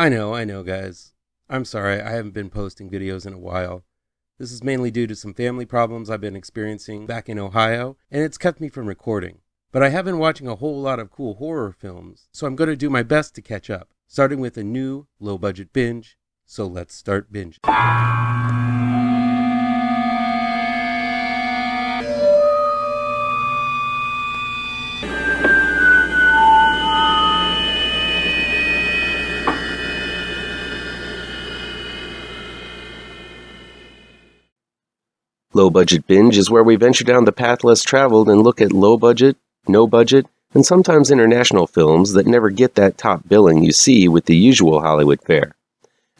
I know, guys. I'm sorry, I haven't been posting videos in a while. This is mainly due to some family problems I've been experiencing back in Ohio, and it's kept me from recording. But I have been watching a whole lot of cool horror films, so I'm going to do my best to catch up, starting with a new low-budget binge. So let's start binging. Low Budget Binge is where we venture down the path less traveled and look at low budget, no budget, and sometimes international films that never get that top billing you see with the usual Hollywood fare.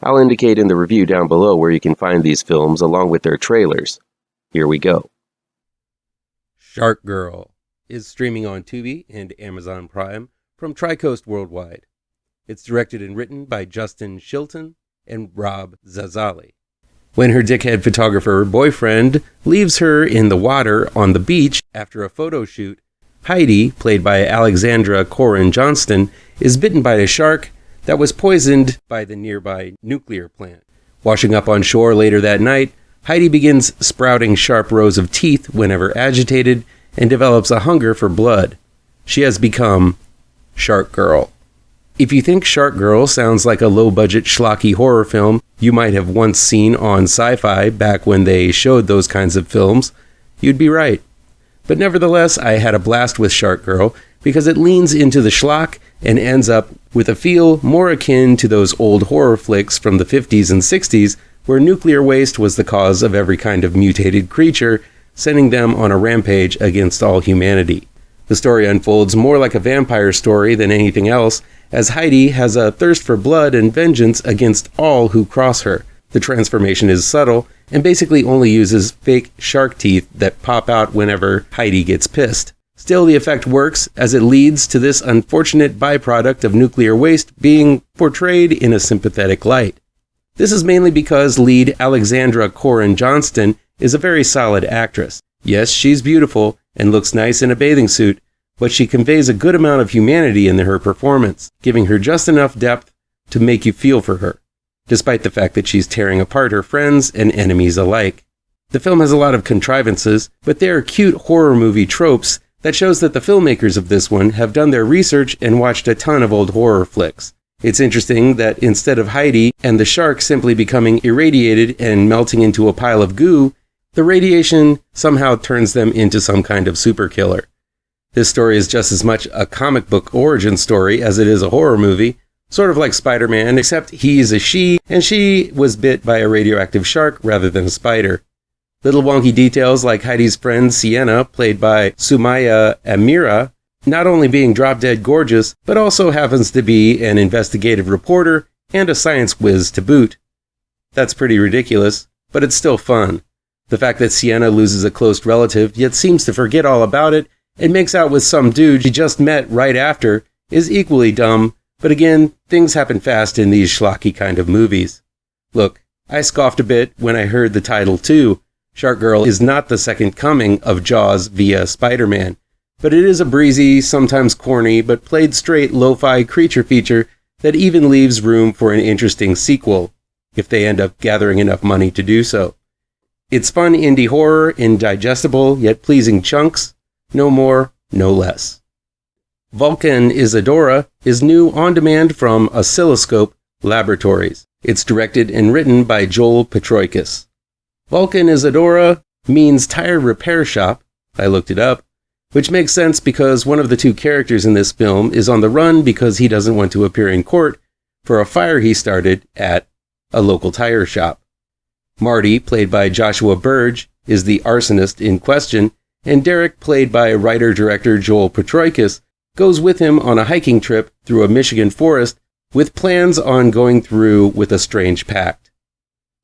I'll indicate in the review down below where you can find these films along with their trailers. Here we go. Shark Girl is streaming on Tubi and Amazon Prime from Tri-Coast Worldwide. It's directed and written by Justin Shilton and Rob Zazzali. When her dickhead photographer boyfriend leaves her in the water on the beach after a photo shoot, Heidi, played by Alexandra Corin Johnston, is bitten by a shark that was poisoned by the nearby nuclear plant. Washing up on shore later that night, Heidi begins sprouting sharp rows of teeth whenever agitated and develops a hunger for blood. She has become Shark Girl. If you think Shark Girl sounds like a low-budget schlocky horror film you might have once seen on Sci-Fi back when they showed those kinds of films, you'd be right. But nevertheless, I had a blast with Shark Girl because it leans into the schlock and ends up with a feel more akin to those old horror flicks from the 50s and 60s where nuclear waste was the cause of every kind of mutated creature, sending them on a rampage against all humanity. The story unfolds more like a vampire story than anything else, as Heidi has a thirst for blood and vengeance against all who cross her. The transformation is subtle and basically only uses fake shark teeth that pop out whenever Heidi gets pissed. Still, the effect works as it leads to this unfortunate byproduct of nuclear waste being portrayed in a sympathetic light. This is mainly because lead Alexandra Corin Johnston is a very solid actress. Yes, she's beautiful and looks nice in a bathing suit, but she conveys a good amount of humanity in her performance, giving her just enough depth to make you feel for her, despite the fact that she's tearing apart her friends and enemies alike. The film has a lot of contrivances, but they are cute horror movie tropes that shows that the filmmakers of this one have done their research and watched a ton of old horror flicks. It's interesting that instead of Heidi and the shark simply becoming irradiated and melting into a pile of goo, the radiation somehow turns them into some kind of super killer. This story is just as much a comic book origin story as it is a horror movie, sort of like Spider-Man, except he's a she, and she was bit by a radioactive shark rather than a spider. Little wonky details like Heidi's friend Sienna, played by Sumaya Amira, not only being drop-dead gorgeous, but also happens to be an investigative reporter and a science whiz to boot. That's pretty ridiculous, but it's still fun. The fact that Sienna loses a close relative, yet seems to forget all about it, and makes out with some dude she just met right after is equally dumb, but again, things happen fast in these schlocky kind of movies. Look, I scoffed a bit when I heard the title too. Shark Girl is not the second coming of Jaws via Spider-Man, but it is a breezy, sometimes corny, but played straight lo-fi creature feature that even leaves room for an interesting sequel, if they end up gathering enough money to do so. It's fun indie horror in digestible yet pleasing chunks. No more, no less. Vulcan Isadora is new on demand from Oscilloscope Laboratories. It's directed and written by Joel Potrykus. Vulcan Isadora means tire repair shop, I looked it up, which makes sense because one of the two characters in this film is on the run because he doesn't want to appear in court for a fire he started at a local tire shop. Marty, played by Joshua Burge, is the arsonist in question, and Derek, played by writer-director Joel Potrykus, goes with him on a hiking trip through a Michigan forest with plans on going through with a strange pact.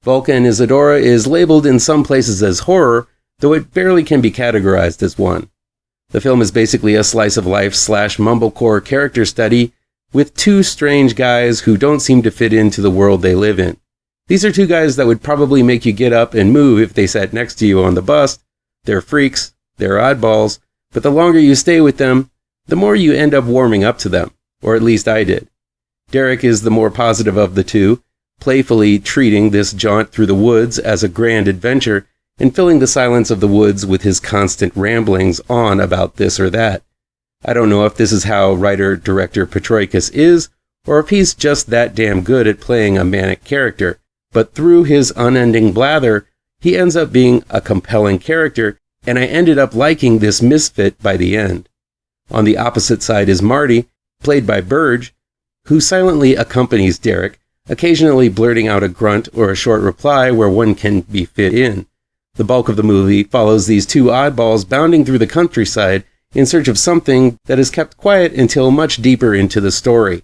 Vulcan Isadora is labeled in some places as horror, though it barely can be categorized as one. The film is basically a slice-of-life / mumblecore character study with two strange guys who don't seem to fit into the world they live in. These are two guys that would probably make you get up and move if they sat next to you on the bus. They're freaks, they're oddballs, but the longer you stay with them, the more you end up warming up to them, or at least I did. Derek is the more positive of the two, playfully treating this jaunt through the woods as a grand adventure and filling the silence of the woods with his constant ramblings on about this or that. I don't know if this is how writer-director Potrykus is, or if he's just that damn good at playing a manic character, but through his unending blather, he ends up being a compelling character, and I ended up liking this misfit by the end. On the opposite side is Marty, played by Burge, who silently accompanies Derek, occasionally blurting out a grunt or a short reply where one can be fit in. The bulk of the movie follows these two oddballs bounding through the countryside in search of something that is kept quiet until much deeper into the story.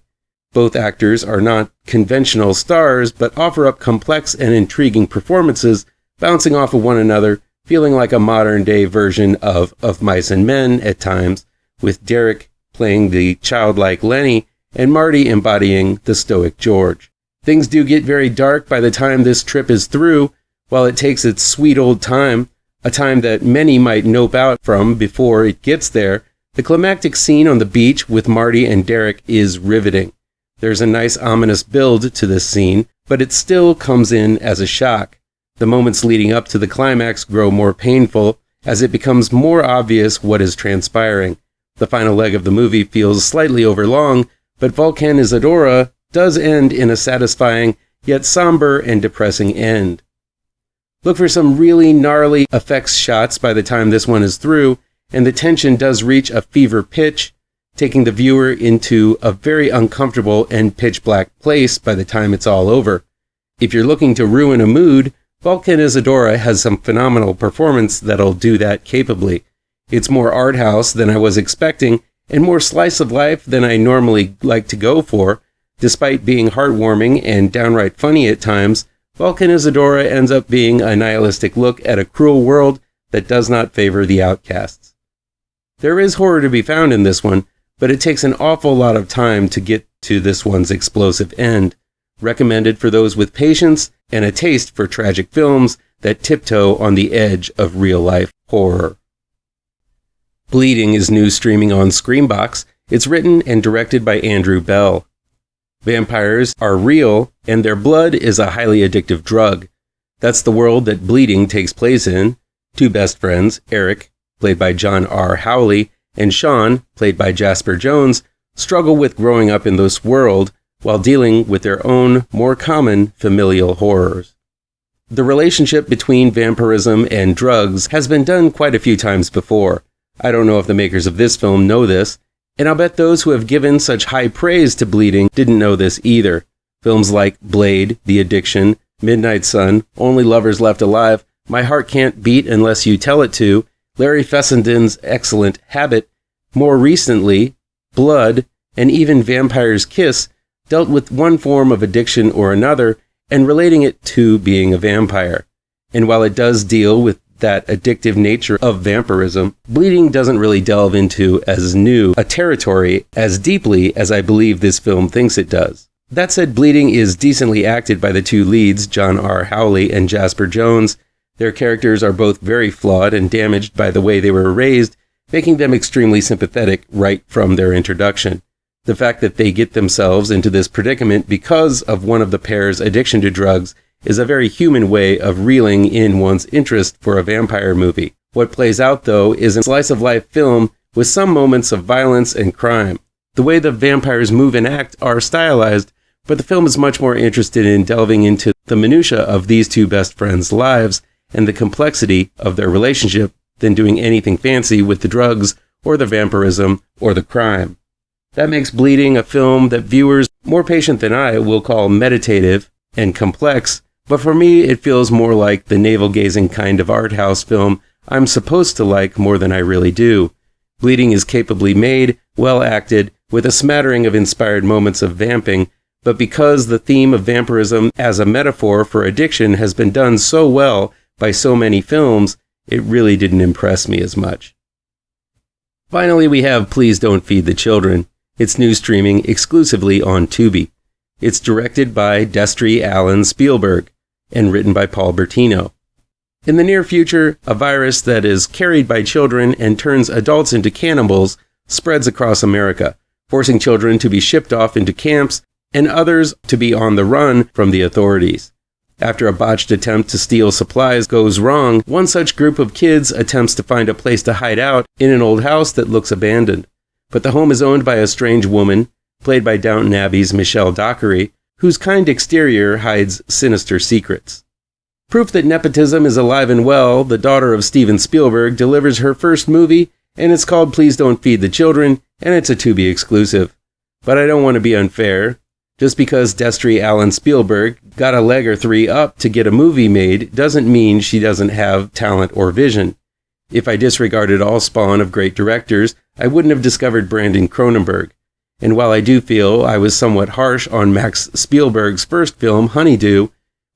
Both actors are not conventional stars, but offer up complex and intriguing performances, bouncing off of one another, feeling like a modern-day version of Mice and Men at times, with Derek playing the childlike Lenny and Marty embodying the stoic George. Things do get very dark by the time this trip is through, while it takes its sweet old time, a time that many might nope out from before it gets there. The climactic scene on the beach with Marty and Derek is riveting. There's a nice ominous build to this scene, but it still comes in as a shock. The moments leading up to the climax grow more painful as it becomes more obvious what is transpiring. The final leg of the movie feels slightly overlong, but Vulcan Isadora does end in a satisfying yet somber and depressing end. Look for some really gnarly effects shots by the time this one is through, and the tension does reach a fever pitch, taking the viewer into a very uncomfortable and pitch-black place by the time it's all over. If you're looking to ruin a mood, Vulcan Isadora has some phenomenal performance that'll do that capably. It's more art house than I was expecting, and more slice of life than I normally like to go for. Despite being heartwarming and downright funny at times, Vulcan Isadora ends up being a nihilistic look at a cruel world that does not favor the outcasts. There is horror to be found in this one, but it takes an awful lot of time to get to this one's explosive end. Recommended for those with patience and a taste for tragic films that tiptoe on the edge of real-life horror. Bleeding is new streaming on Screambox. It's written and directed by Andrew Bell. Vampires are real, and their blood is a highly addictive drug. That's the world that Bleeding takes place in. Two best friends, Eric, played by John R. Howley, and Sean, played by Jasper Jones, struggle with growing up in this world while dealing with their own, more common familial horrors. The relationship between vampirism and drugs has been done quite a few times before. I don't know if the makers of this film know this, and I'll bet those who have given such high praise to Bleeding didn't know this either. Films like Blade, The Addiction, Midnight Sun, Only Lovers Left Alive, My Heart Can't Beat Unless You Tell It To, Larry Fessenden's excellent Habit, more recently, Blood, and even Vampire's Kiss dealt with one form of addiction or another and relating it to being a vampire. And while it does deal with that addictive nature of vampirism, Bleeding doesn't really delve into as new a territory as deeply as I believe this film thinks it does. That said, Bleeding is decently acted by the two leads, John R. Howley and Jasper Jones. Their characters are both very flawed and damaged by the way they were raised, making them extremely sympathetic right from their introduction. The fact that they get themselves into this predicament because of one of the pair's addiction to drugs is a very human way of reeling in one's interest for a vampire movie. What plays out, though, is a slice-of-life film with some moments of violence and crime. The way the vampires move and act are stylized, but the film is much more interested in delving into the minutiae of these two best friends' lives and the complexity of their relationship than doing anything fancy with the drugs or the vampirism or the crime. That makes Bleeding a film that viewers more patient than I will call meditative and complex, but for me it feels more like the navel-gazing kind of art house film I'm supposed to like more than I really do. Bleeding is capably made, well acted, with a smattering of inspired moments of vamping, but because the theme of vampirism as a metaphor for addiction has been done so well by so many films, it really didn't impress me as much. Finally, we have Please Don't Feed the Children. It's new streaming exclusively on Tubi. It's directed by Destry, Allyn, Spielberg, and written by Paul Bertino. In the near future, a virus that is carried by children and turns adults into cannibals spreads across America, forcing children to be shipped off into camps and others to be on the run from the authorities. After a botched attempt to steal supplies goes wrong, one such group of kids attempts to find a place to hide out in an old house that looks abandoned. But the home is owned by a strange woman, played by Downton Abbey's Michelle Dockery, whose kind exterior hides sinister secrets. Proof that nepotism is alive and well, the daughter of Steven Spielberg delivers her first movie, and it's called Please Don't Feed the Children, and it's a Tubi exclusive. But I don't want to be unfair. Just because Destry Allyn Spielberg got a leg or three up to get a movie made doesn't mean she doesn't have talent or vision. If I disregarded all spawn of great directors, I wouldn't have discovered Brandon Cronenberg. And while I do feel I was somewhat harsh on Max Spielberg's first film, Honeydew,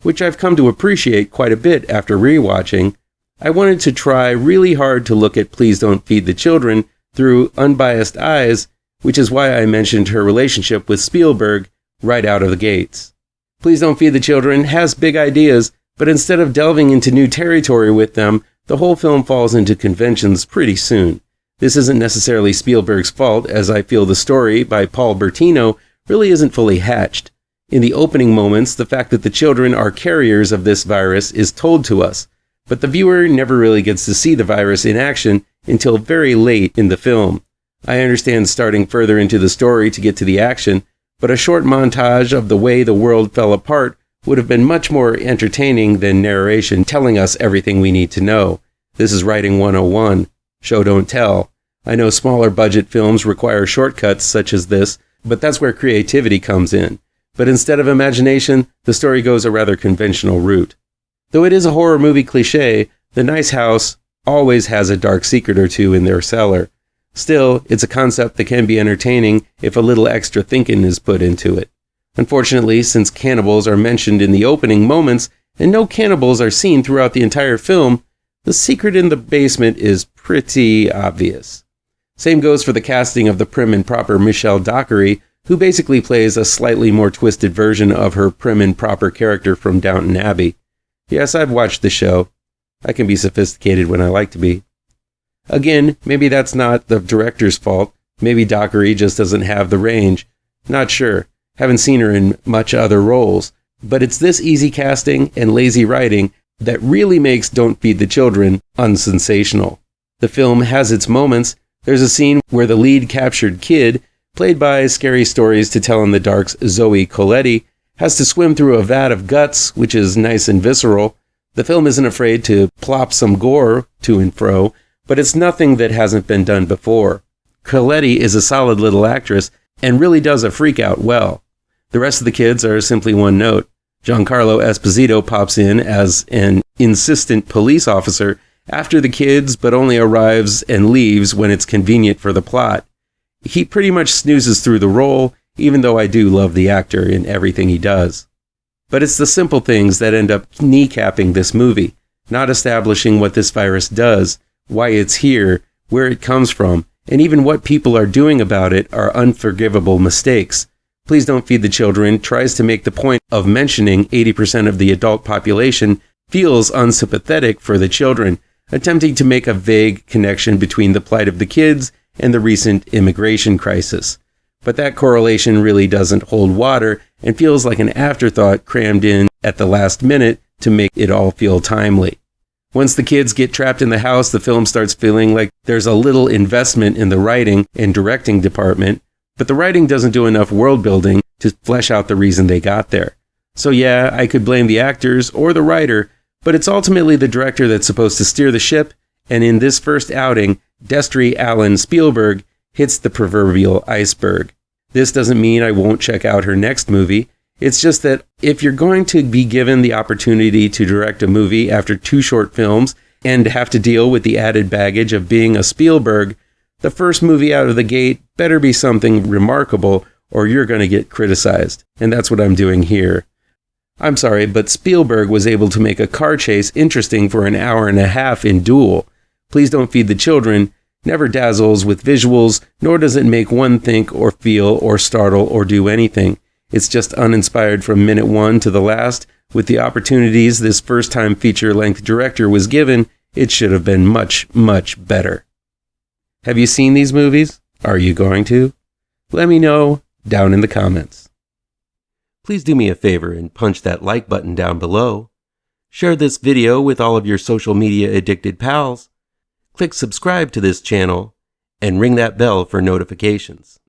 which I've come to appreciate quite a bit after rewatching, I wanted to try really hard to look at Please Don't Feed the Children through unbiased eyes, which is why I mentioned her relationship with Spielberg right out of the gates. Please Don't Feed the Children has big ideas, but instead of delving into new territory with them, the whole film falls into conventions pretty soon. This isn't necessarily Spielberg's fault, as I feel the story by Paul Bertino really isn't fully hatched. In the opening moments, the fact that the children are carriers of this virus is told to us, but the viewer never really gets to see the virus in action until very late in the film. I understand starting further into the story to get to the action, but a short montage of the way the world fell apart would have been much more entertaining than narration telling us everything we need to know. This is writing 101. Show don't tell. I know smaller budget films require shortcuts such as this, but that's where creativity comes in. But instead of imagination, the story goes a rather conventional route. Though it is a horror movie cliché, the nice house always has a dark secret or two in their cellar. Still, it's a concept that can be entertaining if a little extra thinking is put into it. Unfortunately, since cannibals are mentioned in the opening moments, and no cannibals are seen throughout the entire film, the secret in the basement is pretty obvious. Same goes for the casting of the prim and proper Michelle Dockery, who basically plays a slightly more twisted version of her prim and proper character from Downton Abbey. Yes, I've watched the show. I can be sophisticated when I like to be. Again, maybe that's not the director's fault. Maybe Dockery just doesn't have the range. Not sure. Haven't seen her in much other roles. But it's this easy casting and lazy writing that really makes Don't Feed the Children unsensational. The film has its moments. There's a scene where the lead captured kid, played by Scary Stories to Tell in the Dark's Zoe Colletti, has to swim through a vat of guts, which is nice and visceral. The film isn't afraid to plop some gore to and fro, but it's nothing that hasn't been done before. Colletti is a solid little actress and really does a freak out well. The rest of the kids are simply one note. Giancarlo Esposito pops in as an insistent police officer after the kids, but only arrives and leaves when it's convenient for the plot. He pretty much snoozes through the role, even though I do love the actor in everything he does. But it's the simple things that end up kneecapping this movie, not establishing what this virus does, why it's here, where it comes from, and even what people are doing about it are unforgivable mistakes. Please Don't Feed the Children tries to make the point of mentioning 80% of the adult population feels unsympathetic for the children, attempting to make a vague connection between the plight of the kids and the recent immigration crisis. But that correlation really doesn't hold water and feels like an afterthought crammed in at the last minute to make it all feel timely. Once the kids get trapped in the house, the film starts feeling like there's a little investment in the writing and directing department, but the writing doesn't do enough world building to flesh out the reason they got there. So yeah, I could blame the actors or the writer, but it's ultimately the director that's supposed to steer the ship, and in this first outing, Destry Allyn Spielberg hits the proverbial iceberg. This doesn't mean I won't check out her next movie. It's just that if you're going to be given the opportunity to direct a movie after 2 short films and have to deal with the added baggage of being a Spielberg, the first movie out of the gate better be something remarkable or you're going to get criticized. And that's what I'm doing here. I'm sorry, but Spielberg was able to make a car chase interesting for an hour and a half in Duel. Please Don't Feed the Children never dazzles with visuals, nor does it make one think or feel or startle or do anything. It's just uninspired from minute 1 to the last. With the opportunities this first-time feature-length director was given, it should have been much, much better. Have you seen these movies? Are you going to? Let me know down in the comments. Please do me a favor and punch that like button down below. Share this video with all of your social media addicted pals. Click subscribe to this channel and ring that bell for notifications.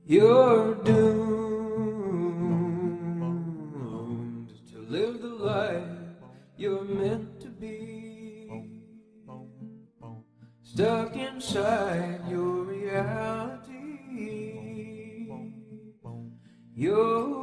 You're doomed to live the life you're meant to be, stuck inside your reality. You're